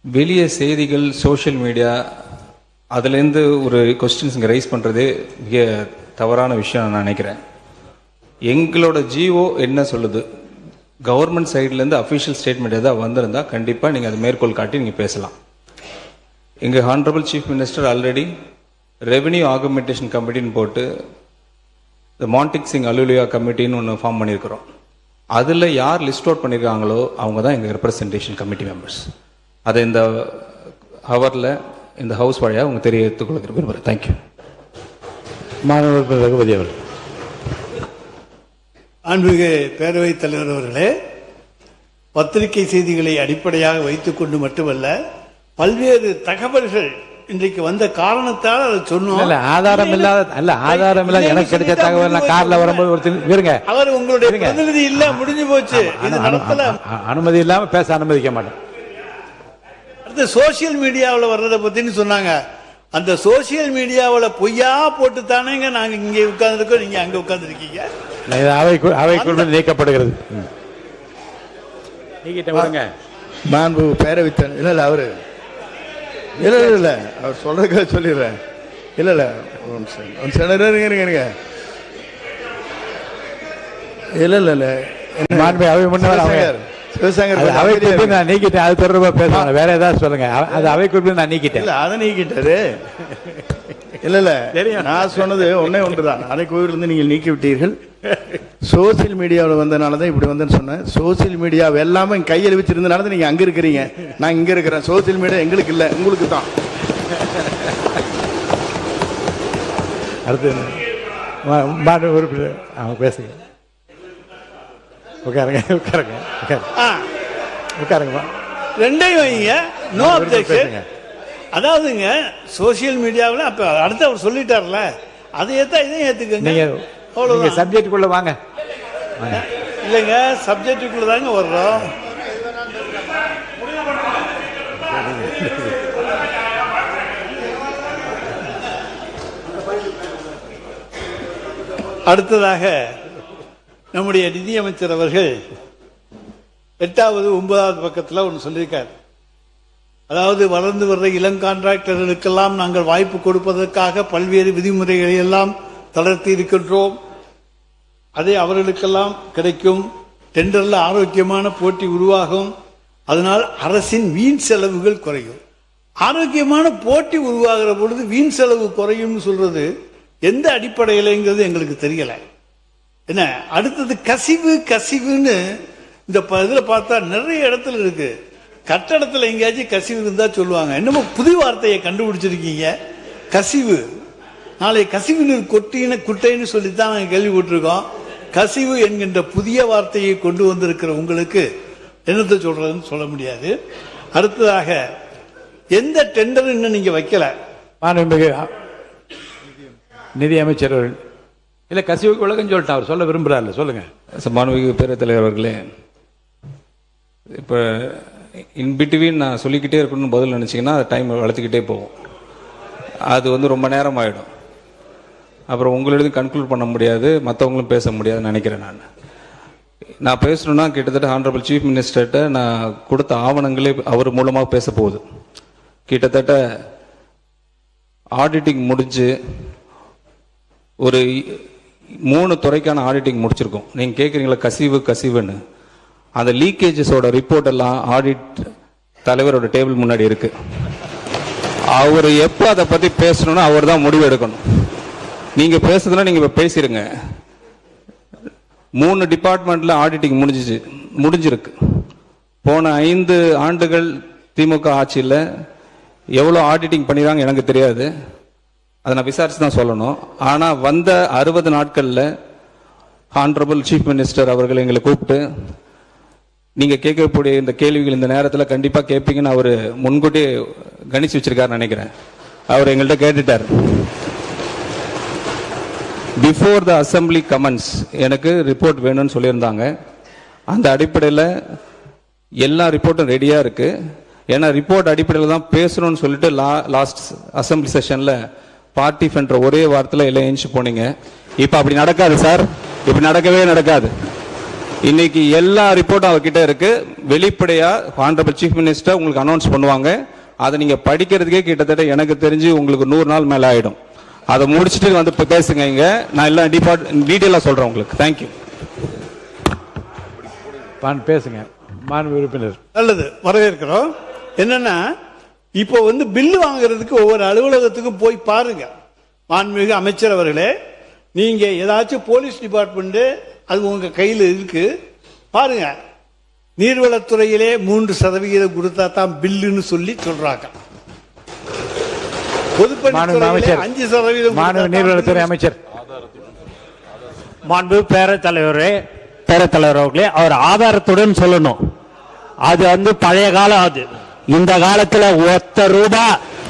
வெளியே செய்திகள், social media, அதுலேருந்து ஒரு கொஸ்டின்ஸ் இங்கே ரைஸ் பண்ணுறதே மிக தவறான விஷயம் நான் நினைக்கிறேன். எங்களோட ஜிஓ என்ன சொல்லுது, கவர்மெண்ட் சைட்லேருந்து அஃபிஷியல் ஸ்டேட்மெண்ட் எதாவது வந்திருந்தால் கண்டிப்பாக நீங்கள் அதை மேற்கோள் காட்டி நீங்கள் பேசலாம். எங்கள் honourable chief minister already revenue augmentation கமிட்டின்னு போட்டு இந்த மான்டிக் சிங் அலுலியா கமிட்டின்னு ஒன்று ஃபார்ம் பண்ணியிருக்கிறோம். அதில் யார் லிஸ்ட் அவுட் பண்ணியிருக்காங்களோ அவங்க தான் எங்கள் ரெப்ரசன்டேஷன் கமிட்டி மெம்பர்ஸ். அதை இந்த ஹவரில் இந்த ஹவுஸ் வழியாக அவங்க தெரிவித்துக் கொள்ள விரும்புகிறேன். தேங்க்யூ. மாணவர் ரகுபதி அவர்கள். அன்புமிகு பேரவைத் தலைவர் அவர்களே, பத்திரிகை செய்திகளை அடிப்படையாக வைத்துக்கொண்டு மட்டுமல்ல, பல்வேறு தகவல்கள் இன்றைக்கு வந்த காரணத்தால் அதை சொன்னோம். ஆதாரம் இல்லாத எனக்கு கிடைச்ச தகவல் கார்ல வரும்போது இருங்க, அவர் உங்களுடைய பிரதிநிதி இல்ல, முடிஞ்சு போச்சு. அனுமதி இல்லாம பேச அனுமதிக்க மாட்டேன். அடுத்து சோசியல் மீடியாவில் வர்றதை பத்தின்னு சொன்னாங்க. அந்த சோசியல் மீடியாவில் பொய்யா போட்டு தானேங்க நாங்க இங்க உட்கார்ந்துருக்கோம், நீங்க அங்க உட்கார்ந்துருக்கீங்க. அவைக்குள் நீக்கப்படுகிறது. மாண்பு பேரவைத் இல்ல அவரு இல்ல அவர் சொல்றதுக்காக சொல்லிடுறேன். இல்ல இல்ல மாண்பு அவை முன்னாள் நான் நீக்கிட்டேன். அது தொடர்பா பேசுவாங்க, வேற ஏதாவது சொல்லுங்க. அது அவை குறிப்பிட்டு நான் நீக்கிட்டேன். அதை நீக்கிட்டாரு. இல்ல நான் சொன்னது ஒன்னே ஒன்றுதான். அதை கோவிலிருந்து நீங்கள் நீக்கி விட்டீர்கள். சோசியல் மீடியாவில் வந்தனால தான் இப்படி வந்தேன்னு சொன்னேன். சோசியல் மீடியாவை எல்லாமே கையில் வச்சிருந்தனால தான் நீங்க அங்க இருக்கிறீங்க, நான் இங்க இருக்கிறேன். சோசியல் மீடியா எங்களுக்கு இல்லை, உங்களுக்கு தான். அடுத்து உறுப்பினர் அவங்க பேசுங்க. உட்காருங்க. ரெண்டையும் வைங்க, நோ அப்ஜெக்ஷன். அதாவதுங்க சோசியல் மீடியாவில் அப்ப அடுத்து அவர் சொல்லிட்டார்ல, அதை ஏத்தா இதையும் ஏத்துக்கங்க. நீங்க சப்ஜெக்டுக்குள்ள வாங்க. இல்லைங்க, சப்ஜெக்டுக்குள்ள தாங்க வர்றோம். அடுத்ததாக நம்முடைய நிதியமைச்சர் அவர்கள் 8வது 9வது பக்கத்தில் ஒன்று சொல்லியிருக்கார். அதாவது வளர்ந்து வர்ற இளம் கான்ட்ராக்டர்களுக்கெல்லாம் நாங்கள் வாய்ப்பு கொடுப்பதற்காக பல்வேறு விதிமுறைகளை எல்லாம் தளர்த்தி இருக்கின்றோம். அதே அவர்களுக்கெல்லாம் கிடைக்கும். டெண்டர்ல ஆரோக்கியமான போட்டி உருவாகும். அதனால் அரசின் வீண் செலவுகள் குறையும். ஆரோக்கியமான போட்டி உருவாகிற பொழுது வீண் செலவு குறையும் சொல்றது எந்த அடிப்படையிலங்கிறது எங்களுக்கு தெரியல. என்ன அடுத்தது கசிவுன்னு இந்த இதில் பார்த்தா நிறைய இடத்துல இருக்கு. கட்டடத்தில் எங்கேயாச்சும் கசிவு இருந்தா சொல்லுவாங்க. என்னமோ புது வார்த்தையை கண்டுபிடிச்சிருக்கீங்க, கசிவு. நாளை கசிவு நீர் குட்டைன்னு சொல்லித்தான் நாங்கள் கேள்விப்பட்டிருக்கோம். கசிவு என்கின்ற புதிய வார்த்தையை கொண்டு வந்திருக்கிற உங்களுக்கு என்னத்தை சொல்றதுன்னு சொல்ல முடியாது. அடுத்ததாக எந்த டெண்டர் இன்னும் நீங்க வைக்கல. நிதி அமைச்சர் இல்ல கசிவுக்கு விளக்கம் சொல்லிட்டு அவர் சொல்ல விரும்புறாரு, சொல்லுங்க. மாண்புமிகு பேரவைத் தலைவர் அவர்களே, இப்போ இன்பிட்வீன் நான் சொல்லிக்கிட்டே இருக்கணும்னு பதில் நினச்சிங்கன்னா அது டைம் வளர்த்துக்கிட்டே போகும். அது ரொம்ப நேரம் ஆகிடும். அப்புறம் உங்களோடது கன்க்ளூட் பண்ண முடியாது, மற்றவங்களும் பேச முடியாதுன்னு நினைக்கிறேன். நான் பேசணுன்னா கிட்டத்தட்ட ஹானரபிள் சீஃப் மினிஸ்டர்கிட்ட நான் கொடுத்த ஆவணங்களே அவர் மூலமாக பேச போகுது. கிட்டத்தட்ட ஆடிட்டிங் முடிஞ்சு ஒரு 3 துறைக்கான ஆடிட்டிங் முடிச்சிருக்கோம். நீங்கள் கேட்குறீங்களா கசிவுன்னு, அந்த லீக்கேஜஸோட ரிப்போர்ட் எல்லாம் ஆடிட் தலைவரோட டேபிள் முன்னாடி இருக்கு. அவர் எப்போ அதை பற்றி பேசணும்னு அவர் தான் முடிவு எடுக்கணும். நீங்கள் பேசுறதுனா நீங்கள் இப்போ பேசிடுங்க. 3 டிபார்ட்மெண்ட்டில் ஆடிட்டிங் முடிஞ்சிருக்கு. போன 5 ஆண்டுகள் திமுக ஆட்சியில் எவ்வளோ ஆடிட்டிங் பண்ணிடுறாங்க எனக்கு தெரியாது, அதை நான் விசாரிச்சு தான் சொல்லணும். ஆனால் வந்த 60 நாட்களில் ஹானரபிள் சீஃப் மினிஸ்டர் அவர்கள் எங்களை கூப்பிட்டு நீங்கள் கேட்கக்கூடிய இந்த கேள்விகள் இந்த நேரத்தில் கண்டிப்பாக கேட்பீங்கன்னு அவர் முன்கூட்டியே கணிச்சு வச்சிருக்காருன்னு நினைக்கிறேன். அவர் எங்கள்கிட்ட கேட்டுட்டார். பிஃபோர் த அசம்பிளி கமெண்ட்ஸ் எனக்கு ரிப்போர்ட் வேணும்னு சொல்லியிருந்தாங்க. அந்த அடிப்படையில் எல்லா ரிப்போர்ட்டும் ரெடியாக இருக்கு. ஏன்னா ரிப்போர்ட் அடிப்படையில் தான் பேசணும்னு சொல்லிட்டு லாஸ்ட் அசம்பிளி செஷனில் பார்ட்டி என்ற ஒரே வார்த்தையில் எல்லாம் எழுந்து போனீங்க. இப்போ அப்படி நடக்காது சார், இப்படி நடக்கவே நடக்காது. இன்னைக்கு எல்லா ரிப்போர்ட்டும் அவர்கிட்ட இருக்கு. வெளிப்படையா ஹானரபிள் சீஃப் மினிஸ்டர் உங்களுக்கு அனௌன்ஸ் பண்ணுவாங்க. அதை நீங்க படிக்கிறதுக்கே கிட்டத்தட்ட எனக்கு தெரிஞ்சு உங்களுக்கு 100 நாள் மேல ஆயிடும். அதை முடிச்சுட்டு வந்து பேசுங்க. இங்க நான் எல்லாம் டீட்டெயிலா சொல்றேன் உங்களுக்கு. தேங்க்யூ. பேசுங்க மாண்பு உறுப்பினர். நல்லது, வரவேற்கிறோம். என்னன்னா இப்போ பில்லு வாங்குறதுக்கு ஒவ்வொரு அலுவலகத்துக்கும் போய் பாருங்க. மாண்புமிகு அமைச்சர் அவர்களே, நீங்க ஏதாச்சும் போலீஸ் டிபார்ட்மெண்ட் அது உங்க கையில் இருக்கு பாருங்க. நீர்வளத்துறையிலே 3% கொடுத்தா தான் பில்லுன்னு சொல்லி சொல்றாங்க. பொதுப்பணித்துறையிலே 5% நீர்வளத்துறை அமைச்சர் மாண்பு பேரத்தலைவர் அவர்களே, அவர் ஆதாரத்துடன் சொல்லணும். அது பழைய காலம். அது இந்த காலத்துல ₹1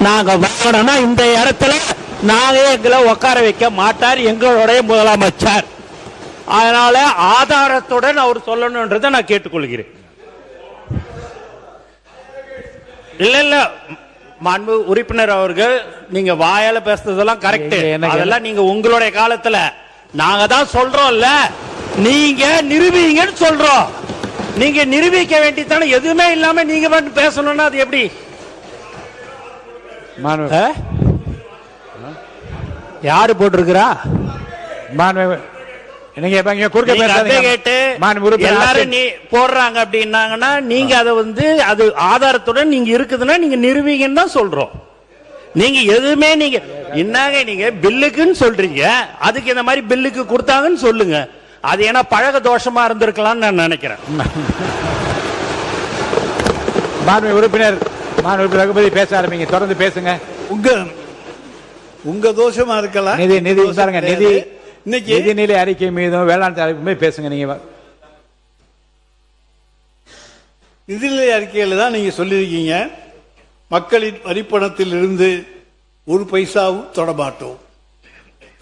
நாங்க வாங்கணும்னா இந்த இடத்துல நாங்க எங்களை உட்கார வைக்க மாட்டார் எங்களுடைய முதலமைச்சர். அதனால ஆதாரத்துடன் அவர் சொல்லணும்ன்றதை நான் கேட்டுக்கொள்கிறேன். இல்ல மாண்பு உறுப்பினர் அவர்கள், நீங்க வாயால பேசுறதெல்லாம் கரெக்ட். அதெல்லாம் நீங்க உங்களுடைய காலத்துல நாங்க தான் சொல்றோம்ல, நீங்க நிரூபிங்கன்னு சொல்றோம். நீங்க நிரூபிக்க வேண்டியதானே. எதுவுமே இல்லாம நீங்க மட்டும் பேசணும்னா அது எப்படி? யாரு போட்டிருக்கிறா? எல்லாரும் போடுறாங்க அப்படின்னாங்கன்னா நீங்க அதை அது ஆதாரத்துடன் நீங்க இருக்குதுன்னா நீங்க நிரூபிங்கன்னு தான் சொல்றோம். நீங்க எதுவுமே நீங்க என்னங்க நீங்க பில்லுக்குன்னு சொல்றீங்க, அதுக்கு இந்த மாதிரி பில்லுக்கு கொடுத்தாங்கன்னு சொல்லுங்க. அது ஏன்னா பழக தோஷமா இருந்திருக்கலாம்னு நான் நினைக்கிறேன். உறுப்பினர் ரகுபதி பேச ஆரம்பிங்க. தொடர்ந்து பேசுங்க. உங்க தோஷமா இருக்கலாம். நிதிநிலை அறிக்கை மீதும் வேளாண் அறிக்கை பேசுங்க. நீங்க நிதிநிலை அறிக்கையில தான் நீங்க சொல்லியிருக்கீங்க, மக்களின் வரிப்பணத்தில் இருந்து 1 பைசாவும் தொடமாட்டோம்,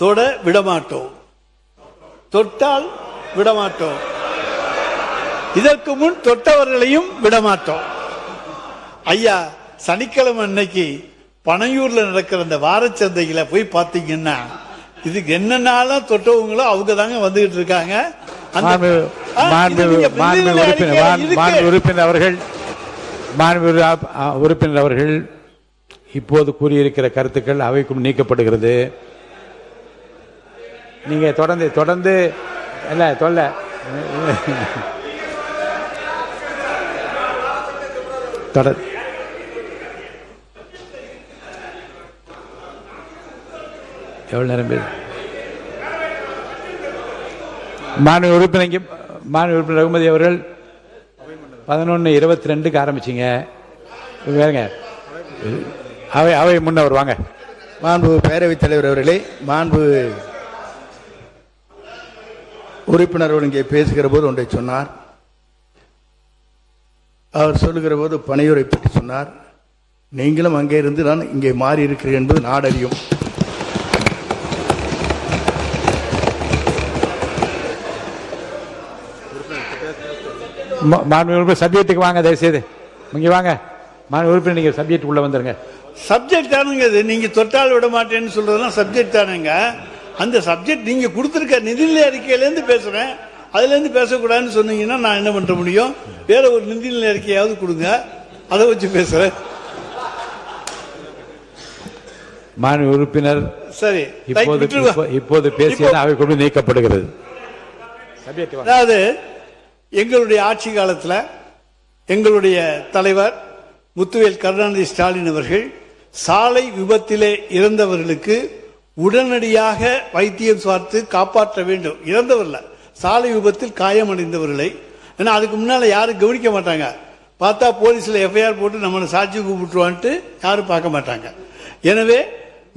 தொட விடமாட்டோம், தொட்டால் விடமாட்டோம், இதற்கு முன் தொட்டவர்களையும் விடமாட்டோம். ஐயா, சனிக்கிழமை அன்னைக்கு பனையூர்ல நடக்கிற அந்த வாரச்சந்தையில போய் பார்த்தீங்கன்னா இதுக்கு என்னென்னாலும் தொட்டவங்களோ அவங்க தாங்க வந்துகிட்டு இருக்காங்க. உறுப்பினர் அவர்கள் இப்போது கூறியிருக்கிற கருத்துக்கள் அவைக்கும் நீக்கப்படுகிறது. நீங்க தொடர்ந்து இல்ல தொல்ல எவ்வளவு நேரம் பேசு. மாண்பு உறுப்பினர் ரகுமதி அவர்கள் 11:22 ஆரம்பிச்சிங்க. வேறுங்க அவை முன்னவர் வாங்க. மாண்பு பேரவைத் தலைவர் அவர்களே, மாண்பு உறுப்பினர் இங்கே பேசுகிற போது ஒன்றை சொன்னார். அவர் சொல்லுகிற போது பனையூரை பற்றி சொன்னார். நீங்களும் அங்கே இருந்து நான் இங்கே மாறி இருக்கிறேன் என்பது நாடறியும். சப்ஜெக்டுக்கு வாங்க, தயவுசெய்து இங்க வாங்க. உறுப்பினர் நீங்க சப்ஜெக்ட் உள்ள வந்துருங்க. சப்ஜெக்ட் தானுங்க இது. நீங்க தொட்டால் விட மாட்டேன்னு சொல்றதெல்லாம் சப்ஜெக்ட் தானுங்க. அந்த சப்ஜெக்ட் நீங்க கொடுத்திருக்க நிதிநிலை அறிக்கையிலேருந்து பேசுறேன், அதுல இருந்து பேசக்கூடாதுன்னு சொன்னீங்கன்னா நான் என்ன பண்ண முடியும்? வேற ஒரு நிதிநிலை அறிக்கையாவது கொடுங்க, அதை வச்சு பேசுறேன். மாண்பு உறுப்பினர் சரி, இப்போது பேசியது அவை கொண்டு நீக்கப்படுகிறது. அதாவது எங்களுடைய ஆட்சி காலத்தில் எங்களுடைய தலைவர் முத்துவேல் கருணாநிதி ஸ்டாலின் அவர்கள் சாலை விபத்திலே இறந்தவர்களுக்கு உடனடியாக வைத்தியம் பார்த்து காப்பாற்ற வேண்டும். இறந்தவர்ல சாலை விபத்தில் காயமடைந்தவர்களை, ஏன்னா அதுக்கு முன்னால யாரும் கவனிக்க மாட்டாங்க. பார்த்தா போலீஸ்ல எஃப்ஐஆர் போட்டு நம்மளை சாட்சி கூப்பிட்டுருவான்ட்டு யாரும் பார்க்க மாட்டாங்க. எனவே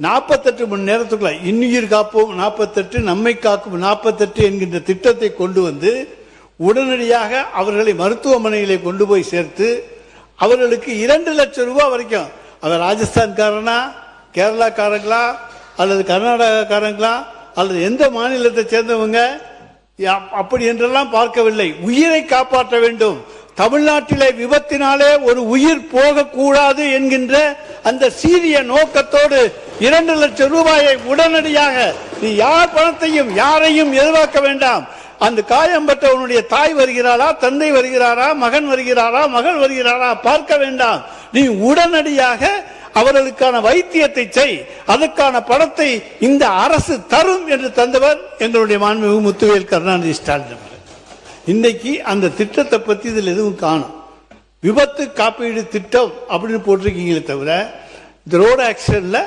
48 மணி நேரத்துக்குள்ள இன்னுயிர் காப்போம் 48 நம்மை காக்கும் 48 என்கின்ற திட்டத்தை கொண்டு வந்து உடனடியாக அவர்களை மருத்துவமனையிலே கொண்டு போய் சேர்த்து அவர்களுக்கு 2 லட்சம் ரூபாய் வரைக்கும், அவர் ராஜஸ்தான்காரனா, கேரளாக்காரங்களா, அல்லது கர்நாடகாக்காரங்களா, அல்லது எந்த மாநிலத்தை சேர்ந்தவங்க, அப்படி என்றெல்லாம் பார்க்கவில்லை. உயிரை காப்பாற்ற வேண்டும். தமிழ்நாட்டிலே விபத்தினாலே ஒரு உயிர் போகக்கூடாது என்கின்ற அந்த சீரிய நோக்கத்தோடு 2 லட்சம் ரூபாயை உடனடியாக, நீ யார் பணத்தையும் யாரையும் எதிர்பார்க்க வேண்டாம், அந்த காயம்பட்டவனுடைய தாய் வருகிறாரா, தந்தை வருகிறாரா, மகன் வருகிறாரா, மகள் வருகிறாரா பார்க்க வேண்டாம். நீ உடனடியாக அவர்களுக்கான வைத்தியத்தை செய், அதற்கான பணத்தை இந்த அரசு தரும் என்று தந்தவர் எங்களுடைய மாண்புமிகு முத்துவேல் கருணாநிதி ஸ்டாலின். இன்னைக்கு அந்த திட்டத்தை பத்தி இதில் எதுவும் காணும். விபத்து காப்பீடு திட்டம் அப்படின்னு போட்டிருக்கீங்களே தவிர இந்த ரோடு ஆக்சிடென்ட்ல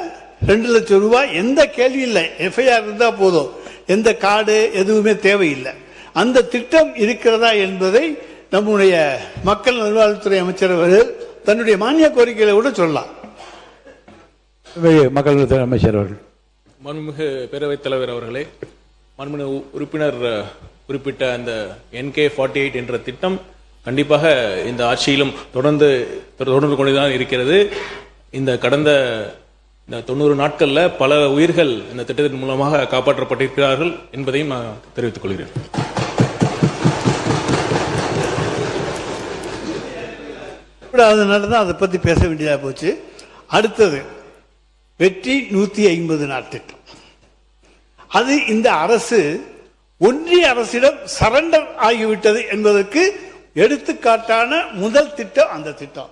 2 லட்சம் ரூபாய் எந்த கேள்வி இல்லை. எஃப்ஐஆர் இருந்தா போதும், எந்த கார்டு எதுவுமே தேவையில்லை. அந்த திட்டம் இருக்கிறதா என்பதை நம்முடைய மக்கள் நல்வாழ்வுத்துறை அமைச்சர் அவர்கள் தன்னுடைய மானிய கோரிக்கையில கூட சொல்லலாம். மக்கள் நல்வாழ்வுத்துறை அமைச்சர் அவர்கள். மாண்புமிகு பேரவைத் தலைவர் அவர்களே, மாண்புமிகு உறுப்பினர் குறிப்பிட்ட அந்த NK48 என்ற திட்டம் கண்டிப்பாக இந்த ஆட்சியிலும் தொடர்ந்து கொண்டுதான் இருக்கிறது. இந்த கடந்த 90 நாட்கள்ல பல உயிர்கள் இந்த திட்டத்தின் மூலமாக காப்பாற்றப்பட்டிருக்கிறார்கள் என்பதையும் நான் தெரிவித்துக் கொள்கிறேன். அதனாலதான் அதை பத்தி பேச வேண்டியதா போச்சு. அடுத்தது வெற்றி 150 நாள் திட்டம். அது இந்த அரசு ஒன்றிய அரசிடம் சரண்டர் ஆகிவிட்டது என்பதற்கு எடுத்துக்காட்டான முதல் திட்டம் அந்த திட்டம்.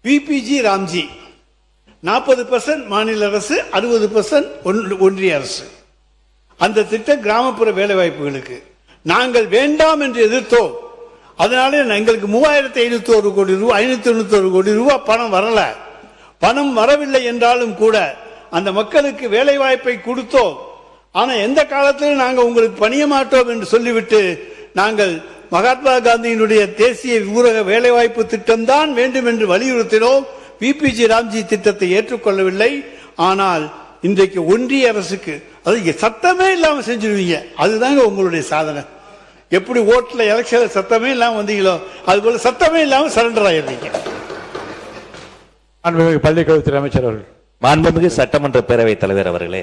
பிபிஜி ராம்ஜி 40% மாநில அரசு, 60% ஒன்றிய அரசு. அந்த திட்டம் கிராமப்புற வேலை வாய்ப்புகளுக்கு நாங்கள் வேண்டாம் என்று எதிர்த்தோம். அதனால எங்களுக்கு 3591 கோடி ரூபாய் 591 கோடி ரூபாய் பணம் வரல. பணம் வரவில்லை என்றாலும் கூட அந்த மக்களுக்கு வேலை வாய்ப்பை கொடுத்தோம். ஆனா எந்த காலத்திலும் நாங்கள் உங்களுக்கு பணிய மாட்டோம் என்று சொல்லிவிட்டு நாங்கள் மகாத்மா காந்தியினுடைய தேசிய ஊரக வேலைவாய்ப்பு திட்டம் தான் வேண்டும் என்று வலியுறுத்தினோம். பிபிஜி ராம்ஜி திட்டத்தை ஏற்றுக்கொள்ளவில்லை. ஆனால் இன்றைக்கு ஒன்றிய அரசுக்கு அது சத்தமே இல்லாம செஞ்சிருவீங்க. அதுதாங்க உங்களுடைய சாதனை. எப்படி ஓட்டுல எலெக்ஷன்ல சத்தமே இல்லாம வந்தீங்களோ அது போல சத்தமே இல்லாம சரண்டர் ஆயிருந்தீங்க. பள்ளிக்கல்வித்துறை அமைச்சர் அவர்கள். மாண்புமிகு சட்டமன்ற பேரவைத் தலைவர் அவர்களே,